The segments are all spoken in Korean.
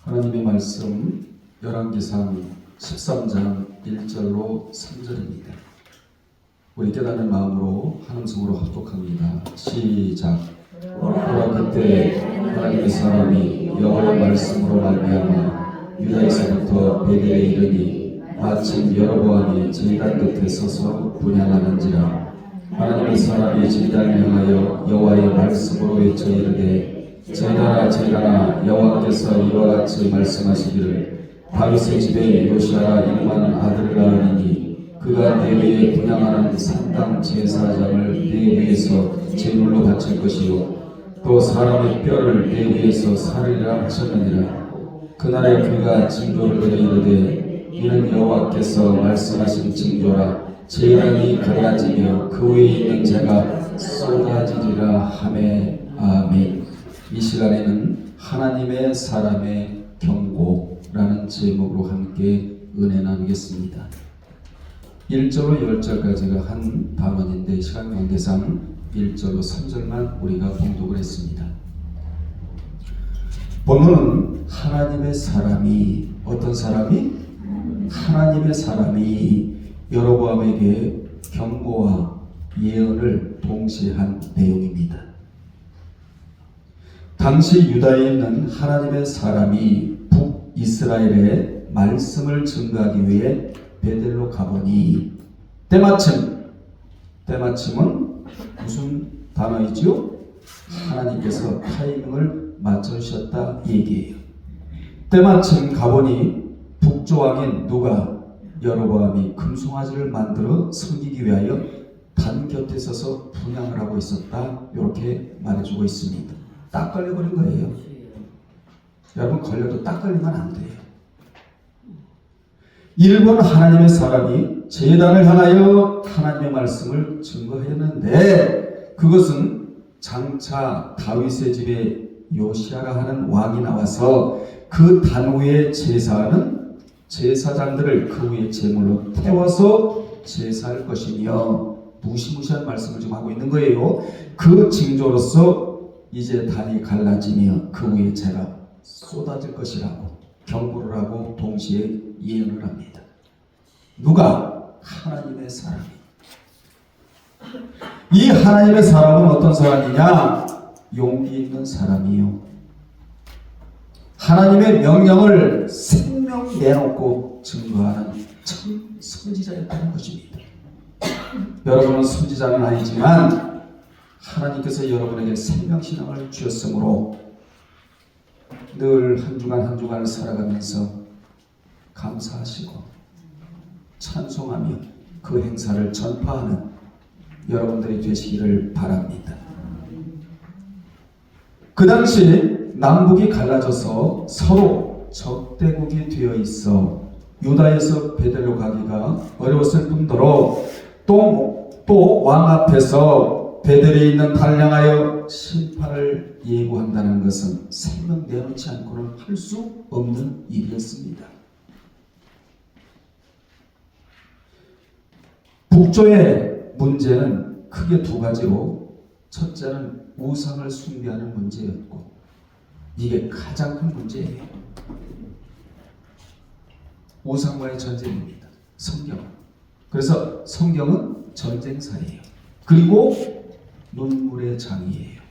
하나님의 말씀 열왕기상 13장 1절로 3절입니다. 우리 깨닫는 마음으로 한 음성으로 합독합니다. 시작. 그러나 그때 하나님의 사람이 여호와의 말씀으로 말미암아 유다에서부터 베델에 이르니 마침 여로보암이 제단 끝에 서서 분향하는지라. 하나님의 사람이 제단을 향하여 여호와의 말씀으로 외쳐 이르되 제단아 제단아 여호와께서 이와 같이 말씀하시기를 다윗의 집에 요시아라 이름하는 아들을 낳으니 그가 내 위에 분향하는 산당 제사장을 내 위에서 제물로 바칠 것이요 또 사람의 뼈를 내 위에서 살으리라 하셨느니라. 그날에 그가 징조를 내려 이르되 이는 여호와께서 말씀하신 징조라. 제단이 갈라지며 그 위에 있는 재가 쏟아지리라 하매. 아멘. 이 시간에는 하나님의 사람의 경고라는 제목으로 함께 은혜 나누겠습니다. 1절로 10절까지가 한 단원인데 시간 관계상 1절로 3절만 우리가 봉독을 했습니다. 본문은 하나님의 사람이, 어떤 사람이? 하나님의 사람이 여로보암에게 경고와 예언을 동시에 한 내용입니다. 당시 유다에 있는 하나님의 사람이 북이스라엘의 말씀을 증거하기 위해 베델로 가보니 때마침은 무슨 단어이지요? 하나님께서 타이밍을 맞춰주셨다 얘기예요. 때마침 가보니 북조왕인 누가 여로보암이 금송아지를 만들어 섬기기 위하여 단 곁에 서서 분향을 하고 있었다, 이렇게 말해주고 있습니다. 딱 걸려버린 거예요. 여러분, 걸려도 딱 걸리면 안 돼요. 일본 하나님의 사람이 제단을 향하여 하나님의 말씀을 증거했는데 그것은 장차 다윗의 집에 요시아라 하는 왕이 나와서 그 단 위에 제사하는 제사장들을 그 위에 제물로 태워서 제사할 것이며, 무시무시한 말씀을 지금 하고 있는 거예요. 그 징조로서 이제 단이 갈라지며 그 위에 재가 쏟아질 것이라고 경고를 하고 동시에 예언을 합니다. 누가? 하나님의 사람이. 이 하나님의 사람은 어떤 사람이냐? 용기 있는 사람이요. 하나님의 명령을 생명 내놓고 증거하는 참 선지자였다는 것입니다. 여러분은 선지자는 아니지만 하나님께서 여러분에게 생명신앙을 주셨으므로 늘 한 주간 한 주간을 살아가면서 감사하시고 찬송하며 그 행사를 전파하는 여러분들이 되시기를 바랍니다. 그 당시 남북이 갈라져서 서로 적대국이 되어 있어 유다에서 베델로 가기가 어려웠을 뿐더러 또 왕 앞에서 베델에 있는 단을 향하여 심판을 예고한다는 것은 생명 내놓지 않고는 할 수 없는 일이었습니다. 북조의 문제는 크게 두 가지로, 첫째는 우상을 숭배하는 문제였고 이게 가장 큰 문제예요. 우상과의 전쟁입니다. 성경은. 그래서 성경은 전쟁사예요. 그리고 눈물의 장이에요.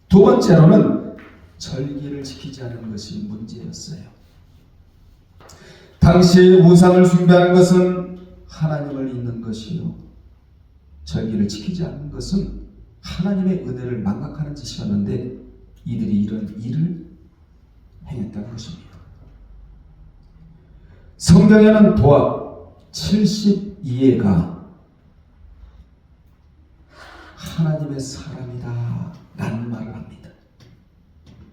두 번째로는 절기를 지키지 않은 것이 문제였어요. 당시 우상을 숭배하는 것은 하나님을 잊는 것이요, 절기를 지키지 않는 것은 하나님의 은혜를 망각하는 짓이었는데 이들이 이런 일을 행했다는 것입니다. 성경에는 도합 72회가 하나님의 사람이다 라는 말을 합니다.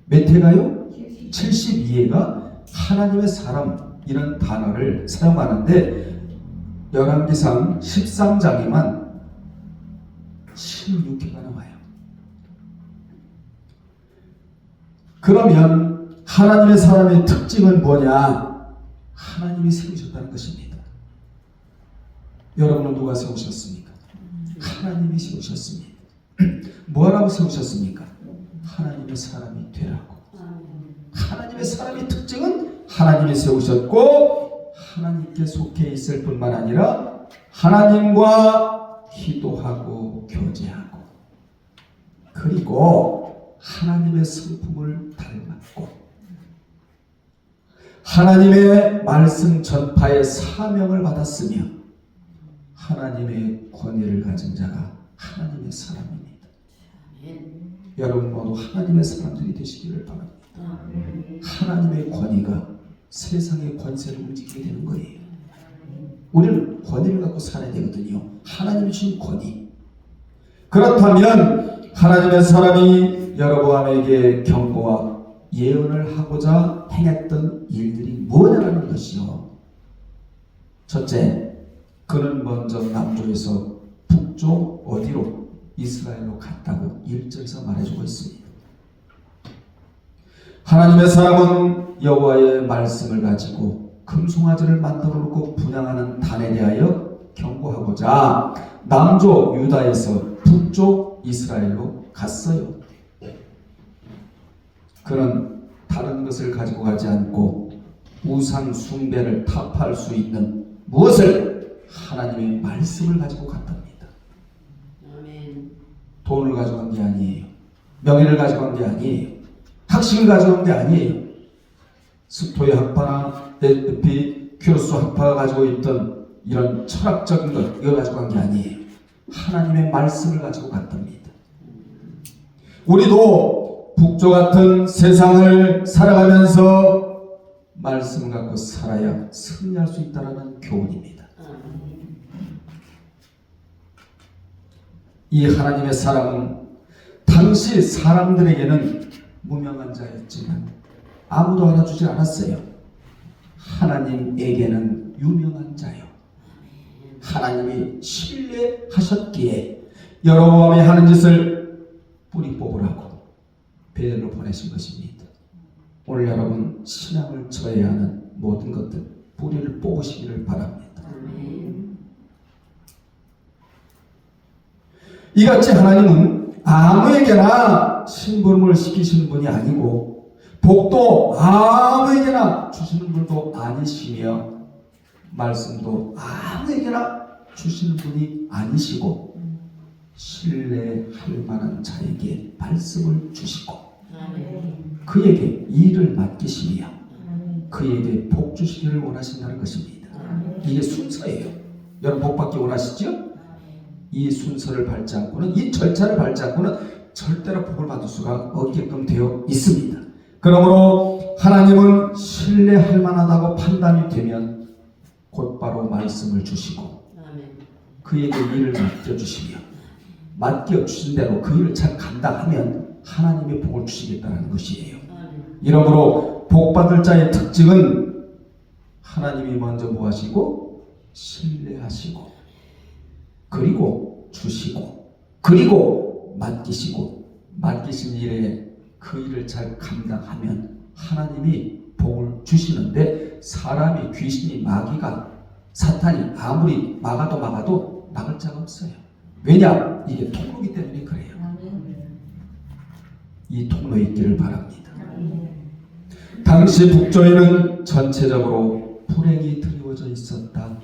몇 회가요? 72회가 하나님의 사람 이런 단어를 사용하는데 열왕기상 13장에만 16회가 나와요. 그러면 하나님의 사람의 특징은 뭐냐? 하나님이 세우셨다는 것입니다. 여러분은 누가 세우셨습니까? 하나님이 세우셨습니다. 뭐라고 세우셨습니까? 하나님의 사람이 되라고. 하나님의 사람의 특징은 하나님이 세우셨고 하나님께 속해 있을 뿐만 아니라 하나님과 기도하고 교제하고 그리고 하나님의 성품을 닮았고 하나님의 말씀 전파의 사명을 받았으며 하나님의 권위를 가진 자가 하나님의 사람입니다. 여러분 모두 하나님의 사람들이 되시기를 바랍니다. 하나님의 권위가 세상의 권세를 움직이게 되는 거예요. 우리는 권위를 갖고 살아야 되거든요. 하나님이 주신 권위. 그렇다면 하나님의 사람이 여로보암에게 경고와 예언을 하고자 행했던 일들이 뭐냐라는 것이요. 첫째, 그는 먼저 남조에서 북쪽 어디로? 이스라엘로 갔다고 1절에서 말해주고 있습니다. 하나님의 사람은 여호와의 말씀을 가지고 금송아지를 만들어 놓고 분향하는 단에 대하여 경고하고자 남조 유다에서 북쪽 이스라엘로 갔어요. 그는 다른 것을 가지고 가지 않고 우상 숭배를 타파할 수 있는 무엇을? 하나님의 말씀을 가지고 갔답니다. 돈을 가져간 게 아니에요. 명예를 가져간 게 아니에요. 학식을 가져간 게 아니에요. 스토의 학파나 에피큐로스 학파가 가지고 있던 이런 철학적인 것 이걸 가져간 게 아니에요. 하나님의 말씀을 가지고 갔답니다. 우리도 북조 같은 세상을 살아가면서 말씀을 갖고 살아야 승리할 수 있다는 교훈입니다. 이 하나님의 사람은 당시 사람들에게는 무명한 자였지만 아무도 알아주지 않았어요. 하나님에게는 유명한 자요. 하나님이 신뢰하셨기에 여로보암이 하는 짓을 뿌리 뽑으라고 베델로 보내신 것입니다. 오늘 여러분 신앙을 처해야 하는 모든 것들 뿌리를 뽑으시기를 바랍니다. 이같이 하나님은 아무에게나 심부름을 시키시는 분이 아니고 복도 아무에게나 주시는 분도 아니시며 말씀도 아무에게나 주시는 분이 아니시고 신뢰할 만한 자에게 말씀을 주시고 그에게 일을 맡기시며 그에게 복 주시기를 원하신다는 것입니다. 이게 순서예요. 여러분 복 받기 원하시죠? 이 순서를 밟지 않고는 이 절차를 밟지 않고는 절대로 복을 받을 수가 없게끔 되어 있습니다. 그러므로 하나님은 신뢰할 만하다고 판단이 되면 곧바로 말씀을 주시고 그에게 일을 맡겨주시며 맡겨주신 대로 그 일을 잘 감당하면 하나님의 복을 주시겠다는 것이에요. 이러므로 복받을 자의 특징은 하나님이 먼저 뭐 하시고 신뢰하시고 그리고 주시고 그리고 맡기시고 맡기신 일에 그 일을 잘 감당하면 하나님이 복을 주시는데 사람이 귀신이 마귀가 사탄이 아무리 막아도 막을 자가 없어요. 왜냐? 이게 통로이기 때문에 그래요. 이 통로에 있기를 바랍니다. 당시 북조에는 전체적으로 불행이 드리워져 있었다.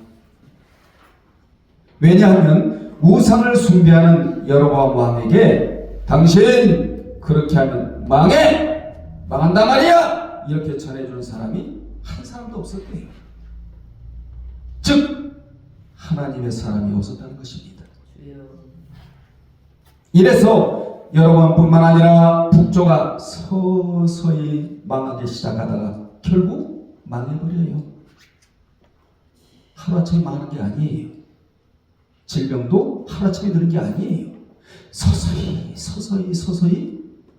왜냐하면 우상을 숭배하는 여로보암 왕에게 당신 그렇게 하면 망한단 말이야 이렇게 전해주는 사람이 한 사람도 없었대요. 즉 하나님의 사람이 없었다는 것입니다. 이래서 여로보암뿐만 아니라 북조가 서서히 망하기 시작하다가 결국 망해버려요. 하루아침에 망하는 게 아니에요. 질병도 하루아침에 드는 게 아니에요. 서서히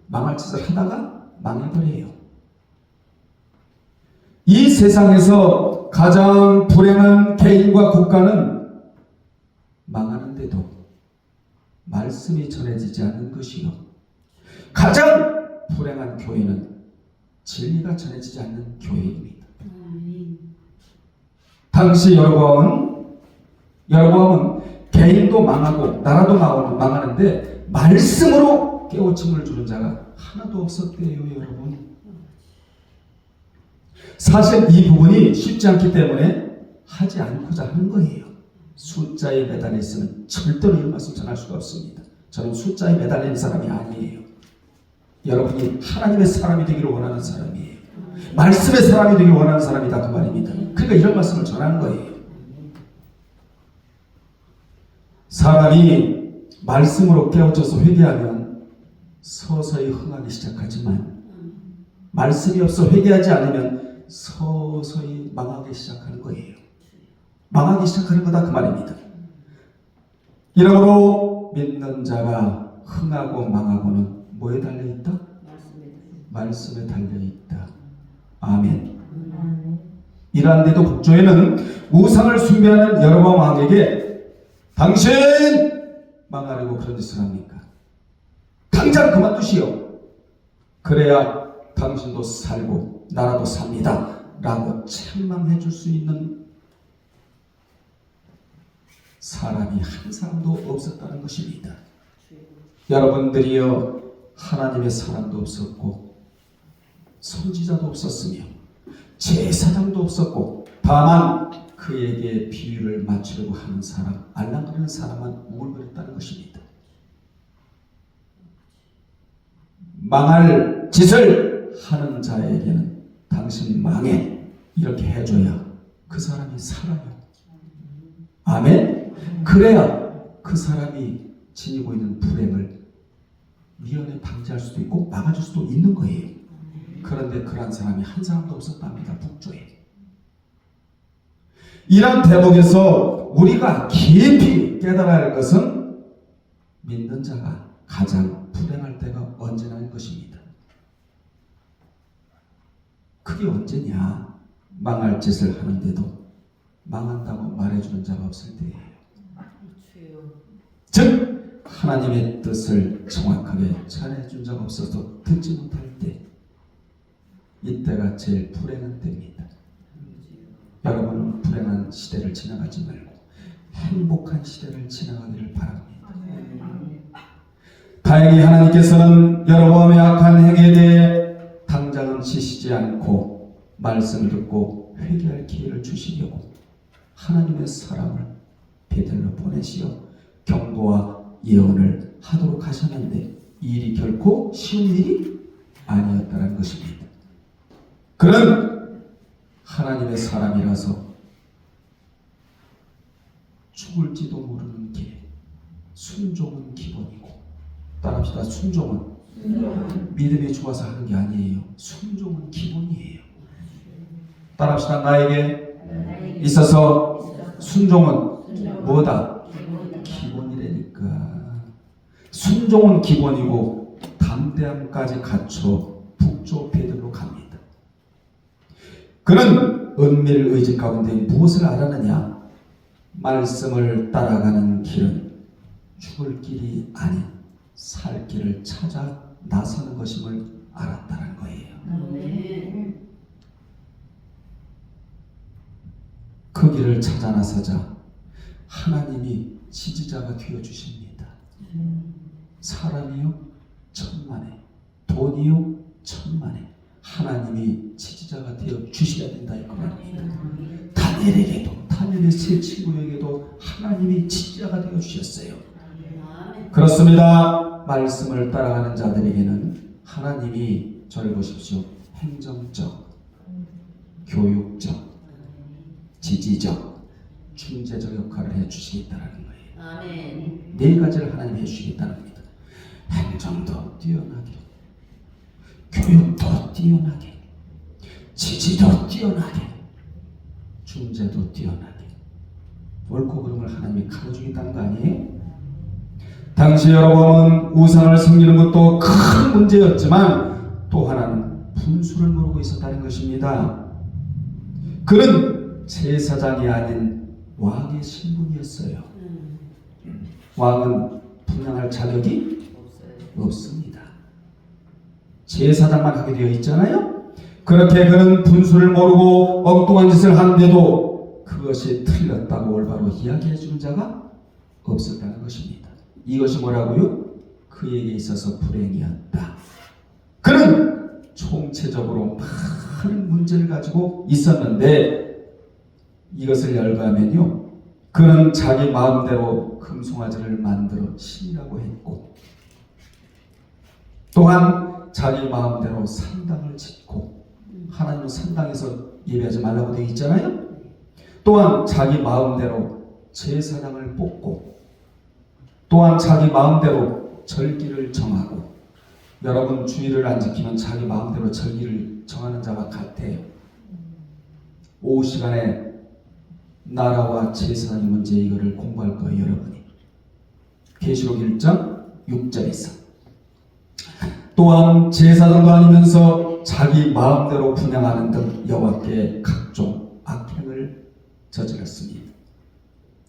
망할 짓을 하다가 망해버려요. 이 세상에서 가장 불행한 개인과 국가는 망하는데도 말씀이 전해지지 않는 것이요. 가장 불행한 교회는 진리가 전해지지 않는 교회입니다. 당시 여로보암은 개인도 망하고 나라도 망하는데 말씀으로 깨우침을 주는 자가 하나도 없었대요. 여러분 사실 이 부분이 쉽지 않기 때문에 하지 않고자 하는 거예요. 숫자에 매달려 있으면 절대로 이 말씀 전할 수가 없습니다. 저는 숫자에 매달리는 사람이 아니에요. 여러분이 하나님의 사람이 되기를 원하는 사람이에요. 말씀의 사람이 되기를 원하는 사람이다 그 말입니다. 그러니까 이런 말씀을 전하는 거예요. 사람이 말씀으로 깨우쳐서 회개하면 서서히 흥하기 시작하지만 말씀이 없어 회개하지 않으면 서서히 망하기 시작하는 거예요. 망하기 시작하는 거다 그 말입니다. 이러므로 믿는 자가 흥하고 망하고는 뭐에 달려있다? 말씀에 달려있다. 아멘. 이러한데도 북조에는 우상을 숭배하는 여로보암 왕에게 당신 망하려고 그런 짓을 합니까? 당장 그만두시오. 그래야 당신도 살고 나라도 삽니다. 라고 책망해 줄 수 있는 사람이 한 사람도 없었다는 것입니다. 여러분들이여 하나님의 사람도 없었고 선지자도 없었으며 제사장도 없었고 다만 그에게 비유를 맞추려고 하는 사람, 알랑거리는 사람만 우글거렸다는 것입니다. 망할 짓을 하는 자에게는 당신 망해 이렇게 해줘야 그 사람이 살아요. 아멘? 그래야 그 사람이 지니고 있는 불행을 미연에 방지할 수도 있고 막아줄 수도 있는 거예요. 그런데 그런 사람이 한 사람도 없었답니다. 북조에. 이런 대목에서 우리가 깊이 깨달아야 할 것은 믿는 자가 가장 불행할 때가 언제나인 것입니다. 그게 언제냐? 망할 짓을 하는데도 망한다고 말해주는 자가 없을 때예요. 즉 하나님의 뜻을 정확하게 전해준 자가 없어서 듣지 못할 때, 이때가 제일 불행한 때입니다. 여러분은 불행한 시대를 지나가지 말고 행복한 시대를 지나가기를 바랍니다. 다행히 하나님께서는 여로보암의 악한 행위에 대해 당장은 지시지 않고 말씀을 듣고 회개할 기회를 주시려고 하나님의 사람을 베들로 보내시어 경고와 예언을 하도록 하셨는데 이 일이 결코 쉬운 일이 아니었다는 것입니다. 그는 하나님의 사람이라서 죽을지도 모르는 길, 순종은 기본이고, 따라합시다. 순종은 믿음이 좋아서 하는 게 아니에요. 순종은 기본이에요. 따라합시다. 나에게 있어서 순종은 뭐다? 기본이라니까. 순종은 기본이고 담대함까지 갖춰 북조 베들로 갑니다. 그는 은밀 의지 가운데 무엇을 알았느냐? 말씀을 따라가는 길은 죽을 길이 아닌 살 길을 찾아 나서는 것임을 알았다는 거예요. 그 길을 찾아 나서자 하나님이 지지자가 되어 주십니다. 사람이요 천만에, 돈이요 천만에 하나님이 지지자가 되어 주셔야 된다 이 말입니다. 다니엘에게도, 다니엘의 세 친구에게도 하나님이 지지자가 되어 주셨어요. 그렇습니다. 말씀을 따라가는 자들에게는 하나님이 저를 보십시오. 행정적, 교육적, 지지적, 중재적 역할을 해주시겠다는 거예요. 아멘. 네 가지를 하나님이 해주시겠다는 겁니다. 행정도 뛰어나게, 교육도 뛰어나게, 지지도 뛰어나게, 중재도 뛰어나게. 옳고 그름을 하나님이 가르쳐주겠다는 거 아니에요? 당시 여로보암은 우상을 섬기는 것도 큰 문제였지만 또 하나는 분수를 모르고 있었다는 것입니다. 그는 제사장이 아닌 왕의 신분이었어요. 왕은 분양할 자격이 없습니다. 제사장만 하게 되어 있잖아요. 그렇게 그는 분수를 모르고 엉뚱한 짓을 하는데도 그것이 틀렸다고 올바로 이야기해 주는 자가 없었다는 것입니다. 이것이 뭐라고요? 그에게 있어서 불행이었다. 그는 총체적으로 큰 문제를 가지고 있었는데 이것을 열거하면요, 그는 자기 마음대로 금송아지를 만들어 신이라고 했고, 또한 자기 마음대로 산당을 짓고, 하나님은 산당에서 예배하지 말라고 되어 있잖아요. 또한 자기 마음대로 제사장을 뽑고, 또한 자기 마음대로 절기를 정하고, 여러분 주일을 안 지키면 자기 마음대로 절기를 정하는 자와 같아요. 오후 시간에 나라와 제사의 문제 이거를 공부할 거예요, 여러분이. 계시록 1장 6절에서. 또한 제사장도 아니면서 자기 마음대로 분양하는 등 여호와께 각종 악행을 저질렀습니다.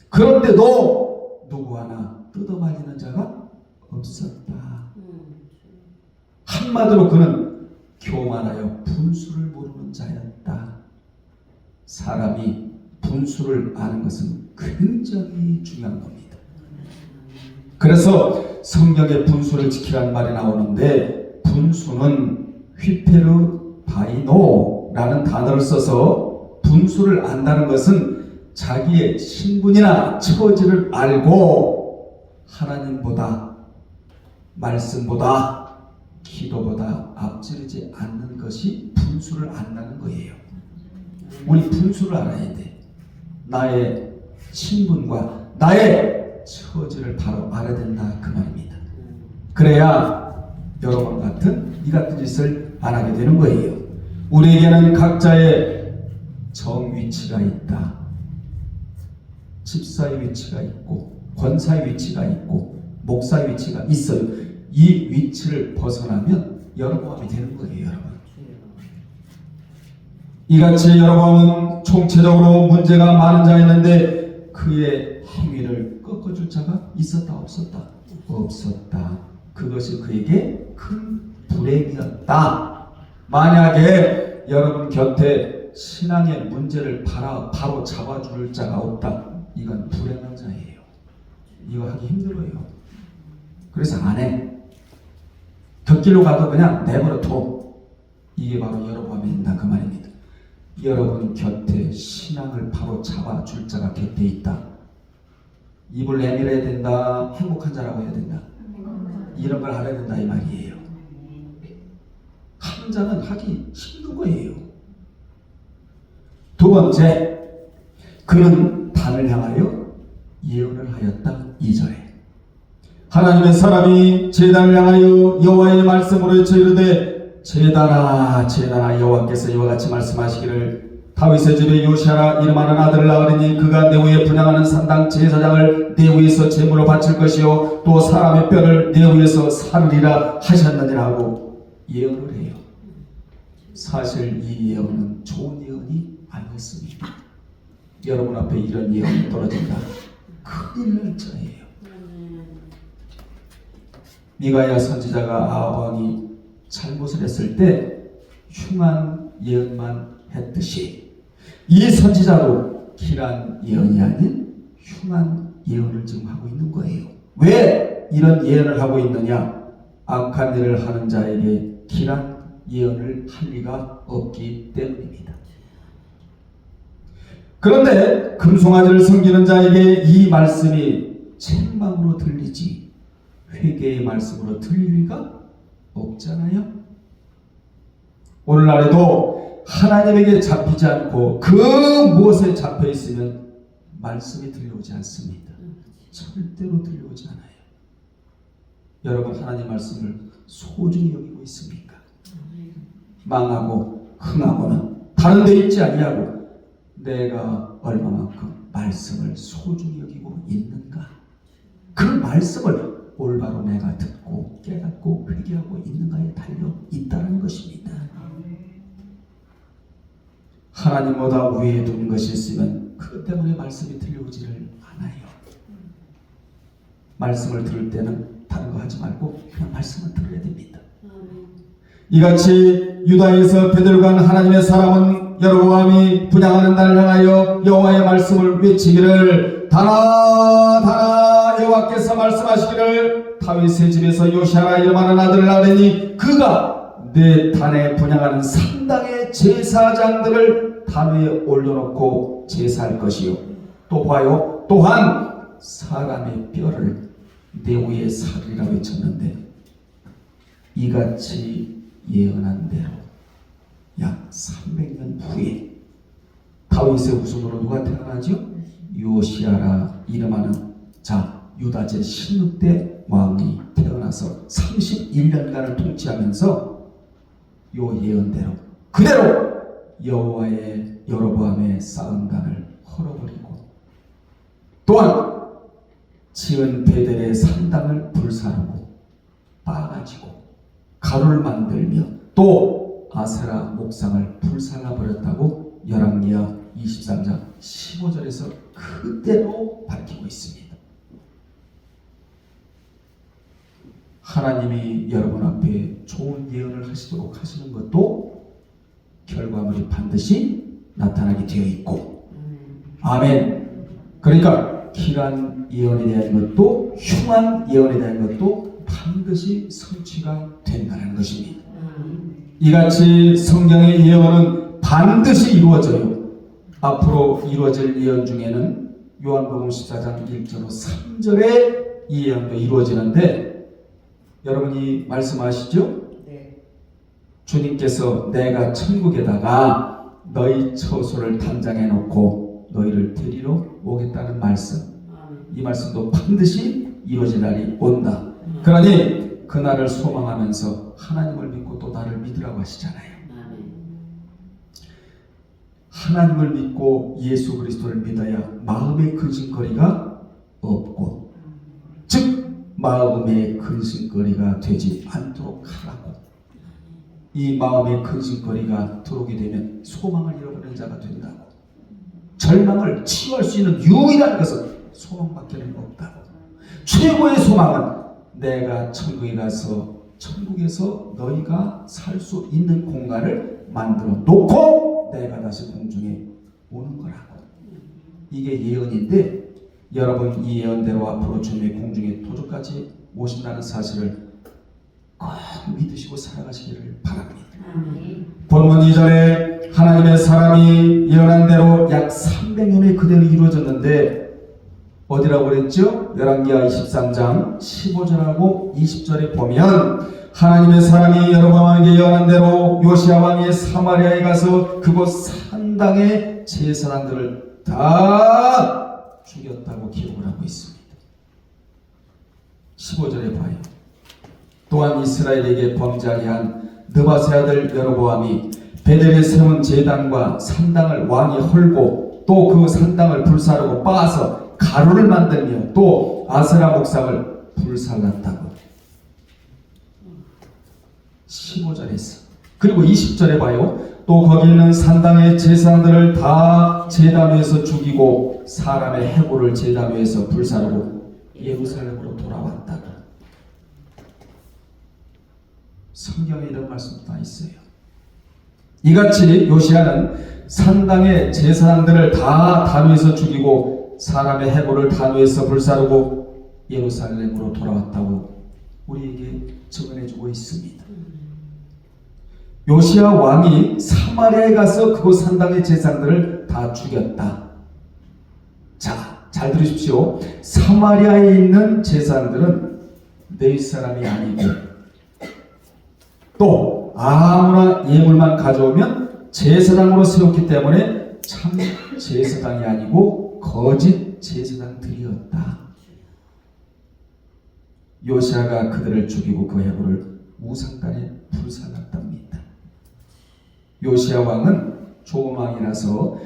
그런데도 누구 하나 뜯어말리는 자가 없었다. 한마디로 그는 교만하여 분수를 모르는 자였다. 사람이 분수를 아는 것은 굉장히 중요한 겁니다. 그래서 성경에 분수를 지키라는 말이 나오는데, 분수는 휘페르 바이노라는 단어를 써서 분수를 안다는 것은 자기의 신분이나 처지를 알고 하나님보다, 말씀보다, 기도보다 앞지르지 않는 것이 분수를 안다는 거예요. 우리 분수를 알아야 돼. 나의 신분과 나의 처지를 바로 알아야 된다, 그 말입니다. 그래야 여러분 같은 이 같은 짓을 안 하게 되는 거예요. 우리에게는 각자의 정 위치가 있다. 집사의 위치가 있고, 권사의 위치가 있고, 목사의 위치가 있어요. 이 위치를 벗어나면 여러분이 되는 거예요, 여러분. 이같이 여러분은 총체적으로 문제가 많은 자였는데 그의 행위를 꺾어줄 자가 있었다, 없었다? 없었다. 그것이 그에게 큰 불행이었다. 만약에 여러분 곁에 신앙의 문제를 바로 잡아줄 자가 없다, 이건 불행한 자예요. 이거 하기 힘들어요. 그래서 안 해. 곁길로 가도 그냥 내버려 둬. 이게 바로 여러분입니다, 그 말입니다. 여러분 곁에 신앙을 바로 잡아줄 자가 곁에 있다. 입을 내밀어야 된다, 행복한 자라고 해야 된다, 이런 걸 알아야 된다, 이 말이에요. 하는 자는 하기 힘든 거예요. 두 번째, 그는 단을 향하여 예언을 하였다. 2절에 하나님의 사람이 제단을 향하여 여호와의 말씀으로 외쳐 이르되, 제단아 제단아, 여호와께서 이와 같이 말씀하시기를, 다윗의 집에 요시아라 이름하는 아들을 낳으리니 그가 내 위에 분향하는 산당 제사장을 내 위에서 제물로 바칠 것이요 또 사람의 뼈를 내 위에서 살리라 하셨느니라 하고 예언을 해요. 사실 이 예언은 좋은 예언이 아니었습니다. 여러분 앞에 이런 예언이 떨어진다, 큰일 날 자예요. 미가야 선지자가 아합 왕이 잘못을 했을 때 흉한 예언만 했듯이 이 선지자도 길한 예언이 아닌 흉한 예언을 지금 하고 있는 거예요. 왜 이런 예언을 하고 있느냐? 악한 일을 하는 자에게 길한 예언을 할 리가 없기 때문입니다. 그런데 금송아지를 섬기는 자에게 이 말씀이 책망으로 들리지 회개의 말씀으로 들릴 리가 없잖아요. 오늘날에도 하나님에게 잡히지 않고 그 무엇에 잡혀 있으면 말씀이 들려오지 않습니다. 절대로 들려오지 않아요. 여러분 하나님 말씀을 소중히 여기고 있습니까? 망하고 흥하고는 다른 데 있지 아니하고 내가 얼마만큼 말씀을 소중히 여기고 있는가? 그 말씀을 올바로 내가 듣고 깨닫고 회개하고 있는가에 달려 있다는 것입니다. 하나님보다 위에 두는 것이 있으면 그것 때문에 말씀이 들려오지를 않아요. 말씀을 들을 때는 다른 거 하지 말고 그냥 말씀을 들어야 됩니다. 이같이 유다에서 베들로 간 하나님의 사람은 여로보암이 분향하는 날을 향하여 여호와의 말씀을 외치기를, 다나 다나 여호와께서 말씀하시기를, 다윗의 집에서 요시아라 이름하는 아들을 낳으니 그가 내 단에 분양하는 산당의 제사장들을 단 위에 올려놓고 제사할 것이요. 또 봐요. 또한 사람의 뼈를 내 위에 살리라 외쳤는데 이같이 예언한 대로 약 300년 후에 다윗의 후손으로 누가 태어나죠? 요시아라 이름하는 유다 제16대 왕이 태어나서 31년간을 통치하면서 요 예언대로 그대로 여호와의 여로보암의 쌓은 단을 헐어버리고 또한 지은 베델의 산당을 불사르고 빠가지고 가루를 만들며 또 아세라 목상을 불살라버렸다고 열왕기하 23장 15절에서 그대로 밝히고 있습니다. 하나님이 여러분 앞에 좋은 예언을 하시도록 하시는 것도 결과물이 반드시 나타나게 되어 있고, 아멘. 그러니까 길한 예언에 대한 것도 흉한 예언에 대한 것도 반드시 성취가 된다는 것입니다. 이같이 성경의 예언은 반드시 이루어져요. 앞으로 이루어질 예언 중에는 요한복음 14장 1절로 3절에 이 예언도 이루어지는데 여러분이 말씀하시죠? 네. 주님께서 내가 천국에다가 너희 처소를 담장해 놓고 너희를 데리러 오겠다는 말씀, 이 말씀도 반드시 이루어질 날이 온다. 그러니 그날을 소망하면서 하나님을 믿고 또 나를 믿으라고 하시잖아요. 하나님을 믿고 예수 그리스도를 믿어야 마음의 근심거리가 없고, 즉 마음의 근심거리가 되지 않도록 하라고. 이 마음의 근심거리가 들어오게 되면 소망을 잃어버리는 자가 된다고. 절망을 치유할 수 있는 유일한 것은 소망밖에는 없다고. 최고의 소망은 내가 천국에 가서 천국에서 너희가 살 수 있는 공간을 만들어 놓고 내가 다시 공중에 오는 거라고. 이게 예언인데 여러분 이 예언대로 앞으로 주님의 공중에 도적같이 오신다는 사실을 꼭 믿으시고 살아가시기를 바랍니다. 본문 2절에 하나님의 사람이 예언한 대로 약 300년에 그대로 이루어졌는데 어디라고 그랬죠? 열왕기하 23장 15절하고 20절에 보면 하나님의 사람이 여로보암에게 예언한 대로 요시야 왕이 사마리아에 가서 그곳 산당의 제사장들을 다 죽였다고 기록을 하고 있습니다. 15절에 봐요. 또한 이스라엘에게 범죄하게 한 느바세 아들 여로보암이 베델에 세운 제단과 산당을 왕이 헐고 또 그 산당을 불사르고 빻아서 가루를 만들며 또 아세라 목상을 불살랐다고 15절에서. 그리고 20절에 봐요. 또 거기 있는 산당의 제사장들을 다 제단 위에서 죽이고 사람의 해골을 제단 위에서 불사르고 예루살렘으로 돌아왔다고. 성경에 이런 말씀 다 있어요. 이같이 요시야는 산당의 제사장들을 다 단 위에서 죽이고 사람의 해골을 단 위에서 불사르고 예루살렘으로 돌아왔다고 우리에게 증언해주고 있습니다. 요시야 왕이 사마리아에 가서 그곳 산당의 제사장들을 다 죽였다. 자, 잘 들으십시오. 사마리아에 있는 제사장들은 내 사람이 아니고 또 아무나 예물만 가져오면 제사장으로 세웠기 때문에 참 제사장이 아니고 거짓 제사장들이었다. 요시야가 그들을 죽이고 그 해골을 우상단에 불살랐답니다. 요시야 왕은 좋은 왕이라서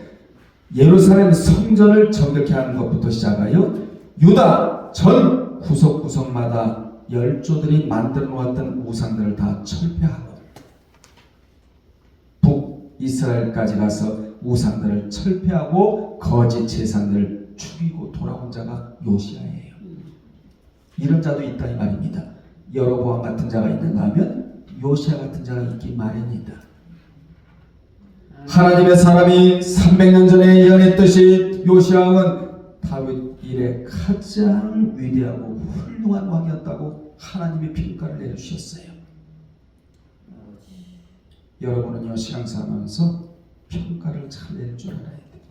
예루살렘 성전을 정결케 하는 것부터 시작하여 유다 전 구석구석마다 열조들이 만들어 놓았던 우상들을 다 철폐하고 북이스라엘까지 가서 우상들을 철폐하고 거짓 제사장들을 죽이고 돌아온 자가 요시야예요. 이런 자도 있다 이 말입니다. 여로보암 같은 자가 있는가 하면 요시야 같은 자가 있기 마련이다. 하나님의 사람이 300년 전에 예언했듯이 요시야 왕은 다윗 이래 가장 위대하고 훌륭한 왕이었다고 하나님의 평가를 내려주셨어요. 여러분은요 신앙생활하면서 평가를 잘 낼 줄 알아야 돼.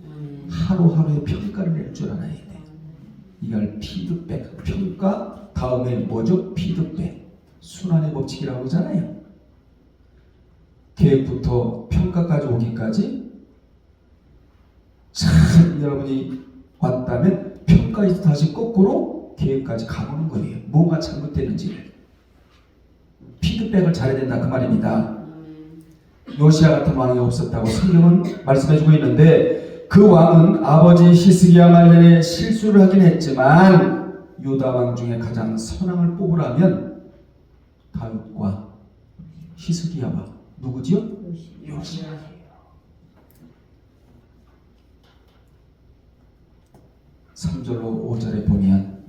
하루하루의 평가를 낼 줄 알아야 돼. 이걸 피드백, 평가 다음에 뭐죠? 피드백. 순환의 법칙이라고 하잖아요. 계획부터 평가까지 오기까지 잘 여러분이 왔다면 평가에서 다시 거꾸로 계획까지 가보는 거예요. 뭐가 잘못되는지를. 피드백을 잘해야 된다 그 말입니다. 요시야 같은 왕이 없었다고 성경은 말씀해주고 있는데 그 왕은 아버지 히스기야 말년에 실수를 하긴 했지만 유다 왕 중에 가장 선왕을 뽑으라면 다윗과 히스기야와 누구지요? 요시야. 3절로 5절에 보면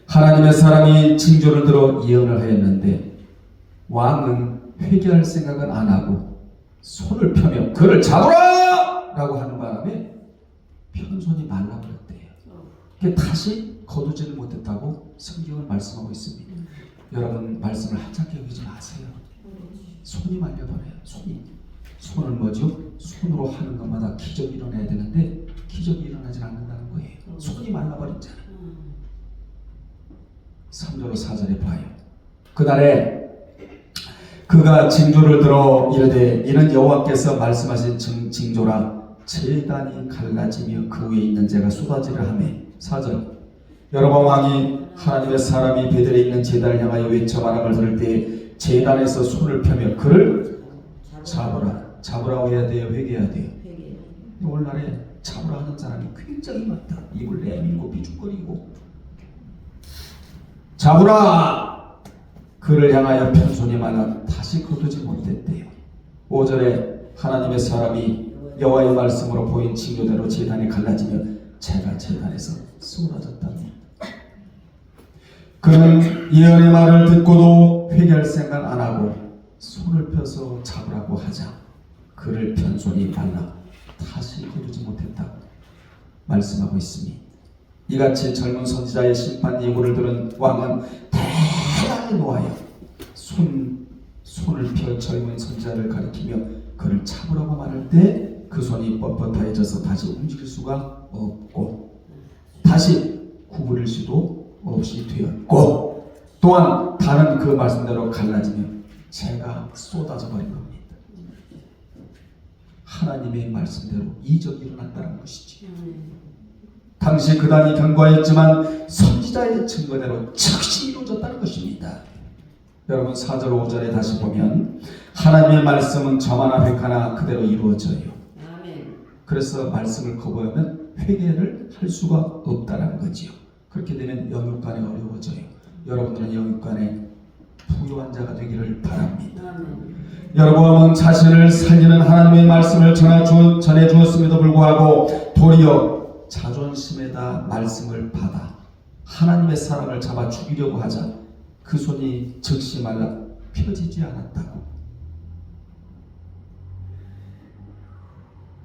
하나님의 사람이 징조를 들어 예언을 하였는데 왕은 회개할 생각은 안 하고 손을 펴며 그를 잡으라! 라고 하는 바람에 편손이 말라버렸대요. 다시 거두지를 못했다고 성경은 말씀하고 있습니다. 여러분 말씀을 하찮게 여기지 마세요. 손이 말려버려요. 손을 뭐죠? 손으로 하는 것마다 기적이 일어나야 되는데 기적이 일어나지 않는다는 거예요. 손이 말라버렸잖아요. 3절로 4절에 봐요. 그날에 그가 징조를 들어 이르되 이는 여호와께서 말씀하신 징조라 제단이 갈라지며 그 위에 있는 자가 쏟아지려 하며 4절 여로보암 왕이 하나님의 사람이 베들에 있는 제단을 향하여 외쳐 말함을 들을 때 제단에서 손을 펴며 그를 잡으라고 해야 돼요? 회개해야 돼요? 오늘날에 잡으라 하는 사람이 굉장히 많다. 입을 내밀고 비죽거리고 잡으라! 그를 향하여 편손이 말라 다시 거두지 못했대요. 5절에 하나님의 사람이 여호와의 말씀으로 보인 징조대로 제단이 갈라지며 재가 제단에서 쏟아졌답니다. 그는 예언의 말을 듣고도 회개할 생각 안 하고 손을 펴서 잡으라고 하자 그를 편손이 말라 다시 거두지 못했다고 말씀하고 있습니다. 이같이 젊은 선지자의 심판 예고를 들은 왕은 대단히 노하여 손을 펴 젊은 선지자를 가리키며 그를 잡으라고 말할 때 그 손이 뻣뻣해져서 다시 움직일 수가 없고 다시 구부릴 수도 없이 되었고 또한 다른 그 말씀대로 갈라지며 재가 쏟아져 버린 겁니다. 하나님의 말씀대로 이적이 일어났다는 것이지. 당시 그단이 경고하였지만 선지자의 증거대로 즉시 이루어졌다는 것입니다. 여러분 4절 5절에 다시 보면 하나님의 말씀은 저마나 획하나 그대로 이루어져요. 그래서 말씀을 거부하면 회개를 할 수가 없다는 거지요. 그렇게 되면 영육간에 어려워져요. 여러분들은 영육간에 부유한 자가 되기를 바랍니다. 여로보암은 자신을 살리는 하나님의 말씀을 전해 주었음에도 불구하고 도리어 자존심에다 말씀을 받아 하나님의 사람을 잡아 죽이려고 하자 그 손이 즉시 말라 펴지지 않았다고.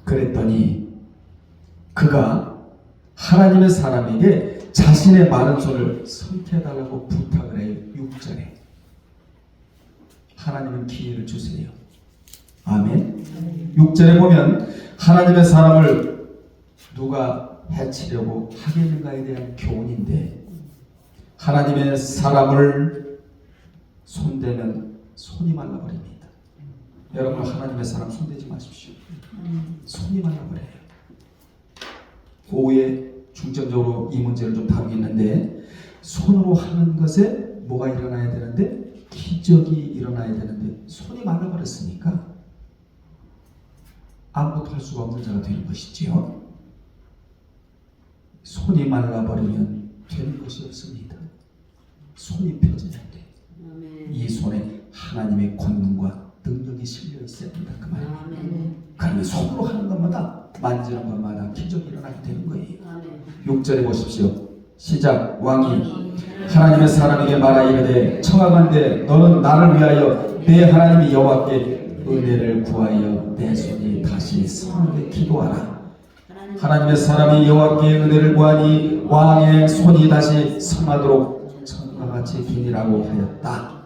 그랬더니 그가 하나님의 사람에게 자신의 마른 손을 삼켜달라고 부탁을 해요. 6절에 하나님은 기회를 주세요. 아멘. 6절에 보면 하나님의 사람을 누가 해치려고 하겠는가에 대한 교훈인데 하나님의 사람을 손대면 손이 말라버립니다. 여러분 하나님의 사람 손대지 마십시오. 손이 말라버려요. 오후에 중점적으로 이 문제를 좀 다루겠는데 손으로 하는 것에 뭐가 일어나야 되는데 기적이 일어나야 되는데 손이 말라버렸으니까 아무것도 할 수가 없는 자가 되는 것이지요. 손이 말라버리면 되는 것이 없습니다. 손이 펴져야 돼. 이 손에 하나님의 권능과 능력이 실려 있어야 된다 그 말입니다. 그러면 손으로 하는 것마다 만지는 것마다 기적이 일어나게 되는 거예요. 6절에 보십시오. 시작. 왕이 하나님의 사람에게 말하 이르되 청하건대 너는 나를 위하여 내 하나님 여호와께 은혜를 구하여 내 손이 다시 서게 기도하라. 하나님의 사람이 여호와께 은혜를 구하니 왕의 손이 다시 성하도록 전과 같이 되니라고 하였다.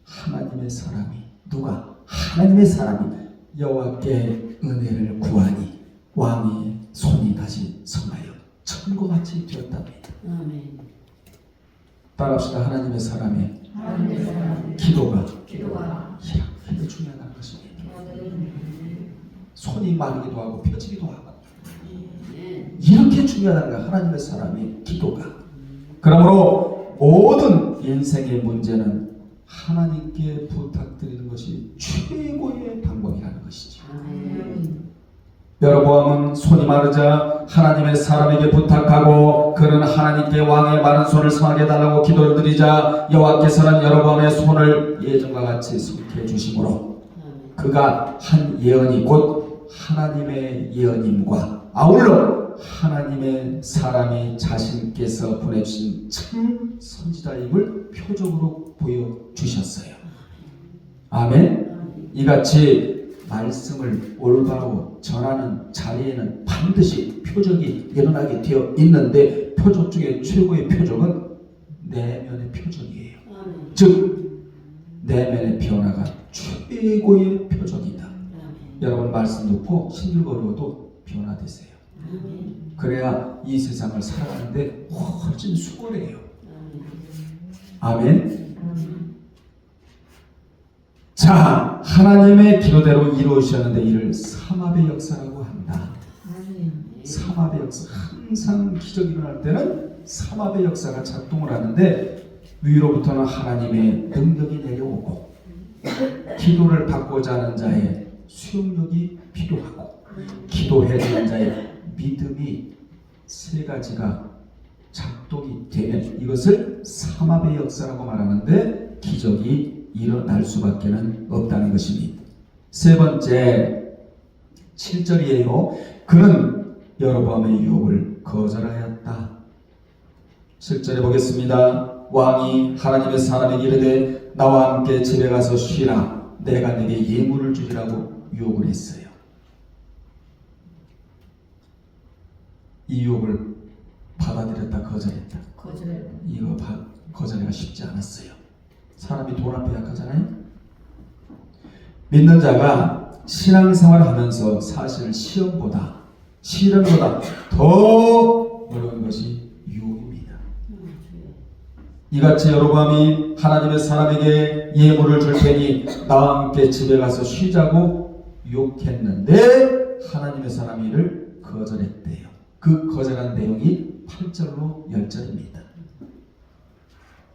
하나님의 사람이 누가? 하나님의 사람이 여호와께 은혜를 구하니 왕의 손이 다시 성하여 천고같이 되었답니다. 아멘. 따라합시다. 하나님의 사람의 기도가 이렇게 중요한 것입니다. 손이 마르기도 하고 펴지기도 하고 이렇게 중요하다는 하나님의 사람의 기도가. 그러므로 모든 인생의 문제는 하나님께 부탁드리는 것이 최고의 방법이라는 것이죠. 여로보암은 손이 마르자 하나님의 사람에게 부탁하고 그는 하나님께 왕의 마른 손을 성하게 해달라고 기도를 드리자 여호와께서는 여로보암의 손을 예전과 같이 성케 해주심으로 그가 한 예언이 곧 하나님의 예언임과 아울러 하나님의 사람이 자신께서 보내주신 참 선지자임을 표적으로 보여주셨어요. 아멘. 이같이 말씀을 올바로 전하는 자리에는 반드시 표적이 일어나게 되어 있는데 표적 중에 최고의 표적은 내면의 표적이에요. 즉 내면의 변화가 최고의 표적이다. 여러분 말씀 듣고 힘들거려도 변화되세요. 그래야 이 세상을 살아가는데 훨씬 수월해요. 아멘. 자, 하나님의 기도대로 이루어지셨는데 이를 삼합의 역사라고 한다. 삼합의 역사. 항상 기적이 일어날 때는 삼합의 역사가 작동을 하는데 위로부터는 하나님의 능력이 내려오고 기도를 받고자 하는 자의 수용력이 필요하고 기도해야 되는 자의 믿음이 세 가지가 작동이 되면 이것을 삼합의 역사라고 말하는데 기적이 일어날 수밖에 없다는 것입니다. 세 번째 7절이에요. 그는 여로보암의 유혹을 거절하였다. 7절에 보겠습니다. 왕이 하나님의 사람에게 이르되 나와 함께 집에 가서 쉬라. 내가 네게 예물을 주리라고 유혹을 했어요. 이 유혹을 받아들였다, 거절했다. 이거 거절하기가 쉽지 않았어요. 사람이 돈 앞에 약하잖아요. 믿는 자가 신앙생활을 하면서 사실 시험보다 더 어려운 것이 유혹입니다. 이같이 여로보암이 하나님의 사람에게 예물을 줄 테니 나와 함께 집에 가서 쉬자고 유혹했는데 하나님의 사람이 이를 거절했대요. 그 거절한 내용이 8절로 10절입니다.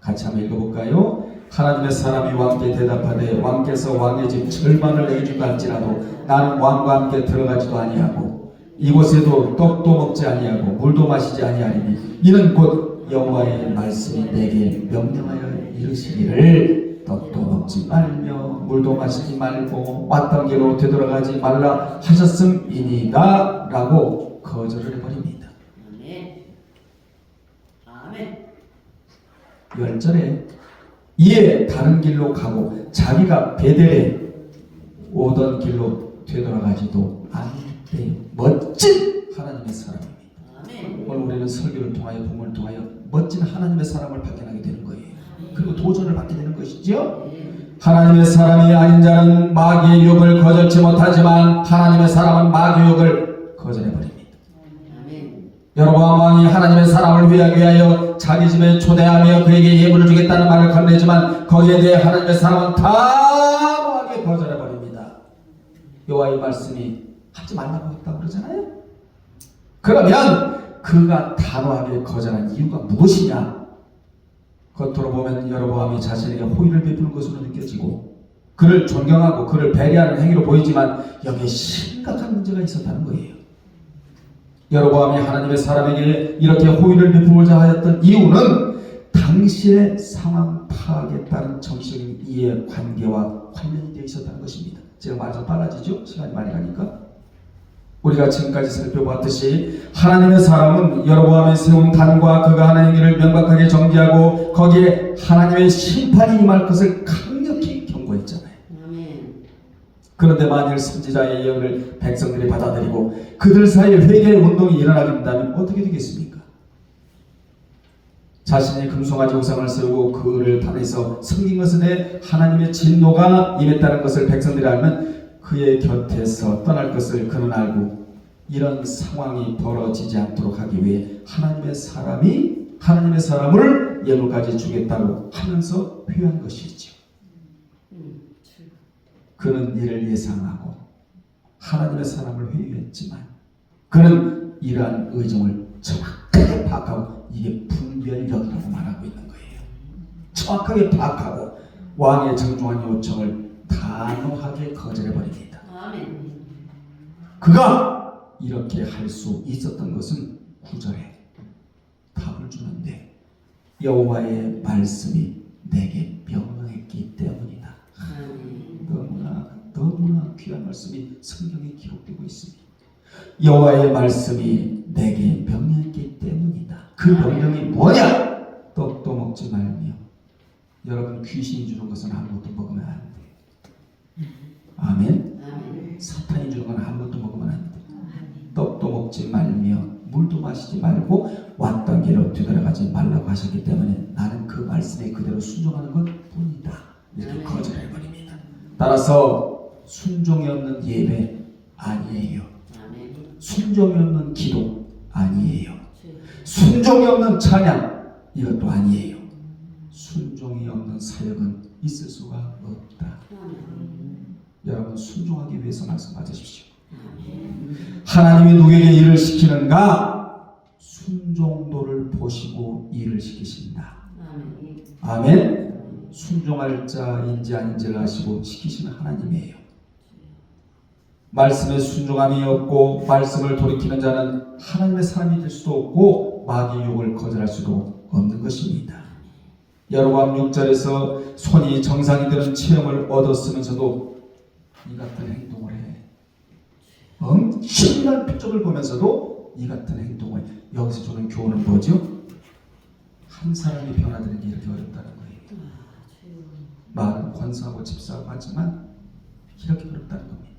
같이 한번 읽어볼까요? 하나님의 사람이 왕께 대답하되 왕께서 왕의 집 절반을 내게 준다 할지라도 나는 왕과 함께 들어가지도 아니하고 이곳에도 떡도 먹지 아니하고 물도 마시지 아니하리니 이는 곧 여호와의 말씀이 내게 명령하여 이르시기를 떡도 먹지 말며 물도 마시지 말고 왔던 길로 되돌아가지 말라 하셨음이니이다 라고 거절을 해버립니다. 아멘. 10절에 이에 다른 길로 가고 자기가 베델에 오던 길로 되돌아가지도 않대요. 멋진 하나님의 사람입니다. 아멘. 오늘 우리는 설교를 통하여 본문을 통하여 멋진 하나님의 사람을 발견하게 되는 거예요. 그리고 도전을 받게 되는 것이죠. 하나님의 사람이 아닌 자는 마귀의 유혹을 거절치 못하지만 하나님의 사람은 마귀의 유혹을 거절해버립니다. 여로보암 왕이 하나님의 사람을 회하기 위하여 자기 집에 초대하며 그에게 예물을 주겠다는 말을 건네지만 거기에 대해 하나님의 사람은 단호하게 거절해버립니다. 여호와의 말씀이 하지 말라고 했다고 그러잖아요. 그러면 그가 단호하게 거절한 이유가 무엇이냐? 겉으로 보면 여로보암이 자신에게 호의를 베푸는 것으로 느껴지고 그를 존경하고 그를 배려하는 행위로 보이지만 여기에 심각한 문제가 있었다는 거예요. 여로보암이 하나님의 사람에게 이렇게 호의를 베푸고자 하였던 이유는 당시의 상황 파악에 따른 정신적인 이해 관계와 관련이 되어 있었다는 것입니다. 제가 말이 좀 빨라지죠? 시간이 많이 가니까. 우리가 지금까지 살펴보았듯이 하나님의 사람은 여로보암이 세운 단과 그가 하는 행위를 명백하게 정지하고 거기에 하나님의 심판이 임할 것을 강력히 경고했잖아요. 그런데 만일 선지자의 예언을 백성들이 받아들이고 그들 사이에 회개의 운동이 일어나게 된다면 어떻게 되겠습니까? 자신이 금송아지 우상을 세우고 그를 단에서 섬긴 것은 하나님의 진노가 임했다는 것을 백성들이 알면 그의 곁에서 떠날 것을 그는 알고 이런 상황이 벌어지지 않도록 하기 위해 하나님의 사람을 예물까지 주겠다고 하면서 표현한 것이죠. 그는 이를 예상하고 하나님의 사람을 회유했지만 그는 이러한 의정을 정확하게 파악하고 이게 분별력이라고 말하고 있는 거예요. 정확하게 파악하고 왕의 정중한 요청을 단호하게 거절해버립니다. 그가 이렇게 할 수 있었던 것은 9절에 답을 주는데 여호와의 말씀이 내게 명령했기 때문이다. 너무나 귀한 말씀이 성경에 기록되고 있습니다. 여호와의 말씀이 내게 명령했기 때문이다. 그 명령이 뭐냐? 떡도 먹지 말며. 여러분, 귀신이 주는 것은 아무것도 먹으면 안 돼. 아멘. 사탄이 주는 건 아무것도 먹으면 안 돼. 떡도 먹지 말며 물도 마시지 말고 왔던 길로 되돌아가지 말라고 하셨기 때문에 나는 그 말씀에 그대로 순종하는 것 뿐이다. 이렇게 거절해버립니다. 따라서 순종이 없는 예배 아니에요. 순종이 없는 기도 아니에요. 순종이 없는 찬양 이것도 아니에요. 순종이 없는 사역은 있을 수가 없다. 여러분, 순종하기 위해서 말씀 받으십시오. 하나님이 누구에게 일을 시키는가? 순종도를 보시고 일을 시키신다. 아멘. 순종할 자인지 아닌지를 아시고 시키시는 하나님이에요. 말씀에 순종함이 없고 말씀을 돌이키는 자는 하나님의 사람이 될 수도 없고 마귀의 욕을 거절할 수도 없는 것입니다. 여로보암 6절에서 손이 정상이 되는 체험을 얻었으면서도 이 같은 행동을 해. 엄청난 표적을 보면서도 이 같은 행동을. 여기서 주는 교훈은 뭐죠? 한 사람이 변화되는 게 이렇게 어렵다는 거예요. 말은 권사하고 집사하고 하지만 이렇게 어렵다는 겁니다.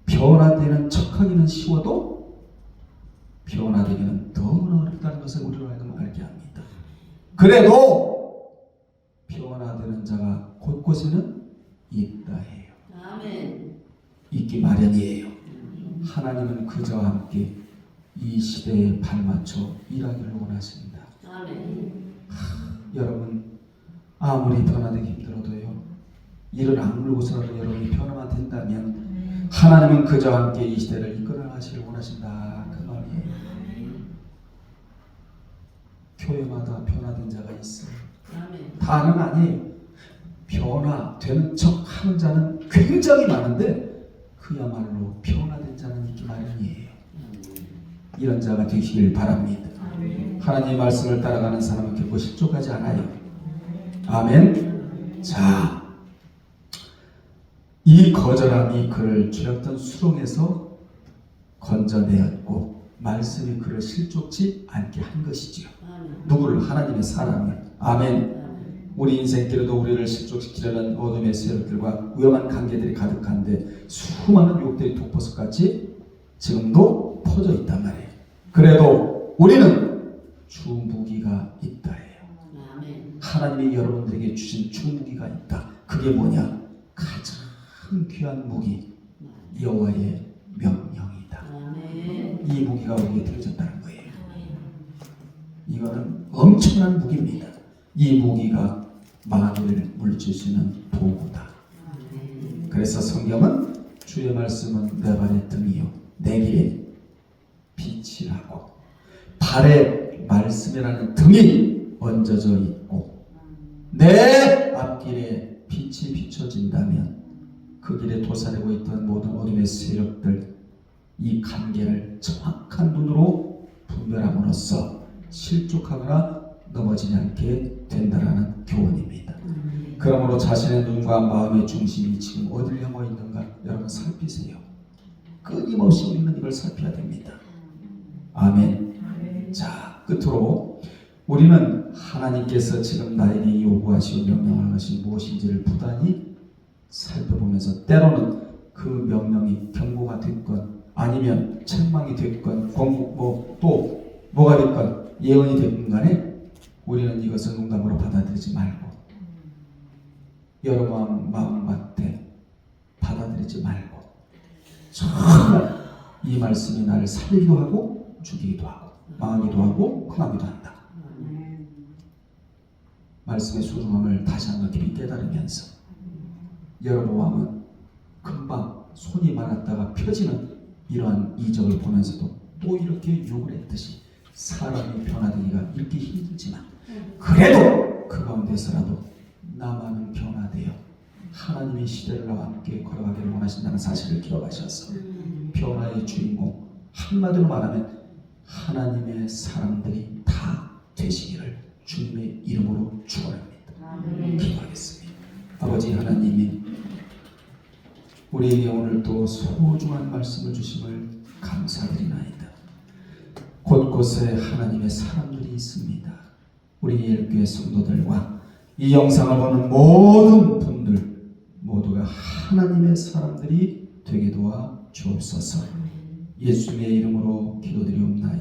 변화되는 척하기는 쉬워도 변화되기는 너무나 어렵다는 것을 우리로 하여금 알게 합니다. 그래도 변화되는 자가 곳곳에는 있다 해요. 아멘. 있기 마련이에요. 하나님은 그저와 함께 이 시대에 발맞춰 일하기를 원하십니다. 아멘. 여러분, 아무리 변화되기 힘들어도요, 이를 악물고서라도 여러분이 변화만 된다면 하나님은 그저와 함께 이 시대를 이끌어가시길 원하신다. 그 말이에요. 교회마다 변화된 자가 있어요. 다는 아니에요. 변화되는 척 하는 자는 굉장히 많은데 그야말로 변화된 자는 있기 마련이에요. 이런 자가 되시길 바랍니다. 하나님의 말씀을 따라가는 사람은 결코 실족하지 않아요. 아멘. 자, 이 거절함이 그를 죄악된 수렁에서 건져내었고 말씀이 그를 실족치 않게 한 것이지요. 누구를? 하나님의 사람을. 아멘. 우리 인생길에도 우리를 실족시키려는 어둠의 세력들과 위험한 관계들이 가득한데 수많은 유혹들이 독버섯같이 지금도 퍼져 있단 말이에요. 그래도 우리는 주 무기가 있다 해요. 하나님이 여러분들에게 주신 주 무기가 있다. 그게 뭐냐? 가장 귀한 무기, 여호와의 명령이다. 이 무기가 우리에게 들어졌다는 거예요. 이거는 엄청난 무기입니다. 이 무기가 마귀를 물리칠 수 있는 도구다. 그래서 성경은 주의 말씀은 내 발의 등이요 내 길에 빛이라고, 발에 말씀이라는 등이 얹어져 있고 내 앞길에 빛이 비춰진다면 그 길에 도사리고 있던 모든 어둠의 세력들, 이 관계를 정확한 눈으로 분별함으로써 실족하거나 넘어지지 않게 된다라는 교훈입니다. 그러므로 자신의 눈과 마음의 중심이 지금 어디를 향하고 있는가 여러분 살피세요. 끊임없이 우리는 이걸 살펴야 됩니다. 아멘. 자, 끝으로 우리는 하나님께서 지금 나에게 요구하시고 명령하는 것이 무엇인지를 부단히 살펴보면서 때로는 그 명령이 경고가 됐건 아니면 책망이 됐건 또 뭐가 됐건 예언이 됐건 간에 우리는 이것을 농담으로 받아들이지 말고 여러분 마음밭에 받아들이지 말고 정말 이 말씀이 나를 살리기도 하고 죽이기도 하고 망하기도 하고 흥하기도 한다. 말씀의 소중함을 다시 한번 깊이 깨달으면서 여러분 마음은 금방 손이 말았다가 펴지는 이러한 이적을 보면서도 또 이렇게 욕을 했듯이 사람이 변화되기가 이렇게 힘들지만 그래도 그 가운데서라도 나만은 변화되어 하나님의 시대를 나와 함께 걸어가기를 원하신다는 사실을 기억하셔서 변화의 주인공, 한마디로 말하면 하나님의 사람들이 다 되시기를 주님의 이름으로 축원합니다. 기도하겠습니다. 아버지 하나님이 우리에게 오늘 또 소중한 말씀을 주심을 감사드리나이다. 곳곳에 하나님의 사람들이 있습니다. 우리 예일교회 성도들과 이 영상을 보는 모든 분들 모두가 하나님의 사람들이 되게 도와 주옵소서. 예수님의 이름으로 기도드리옵나이다.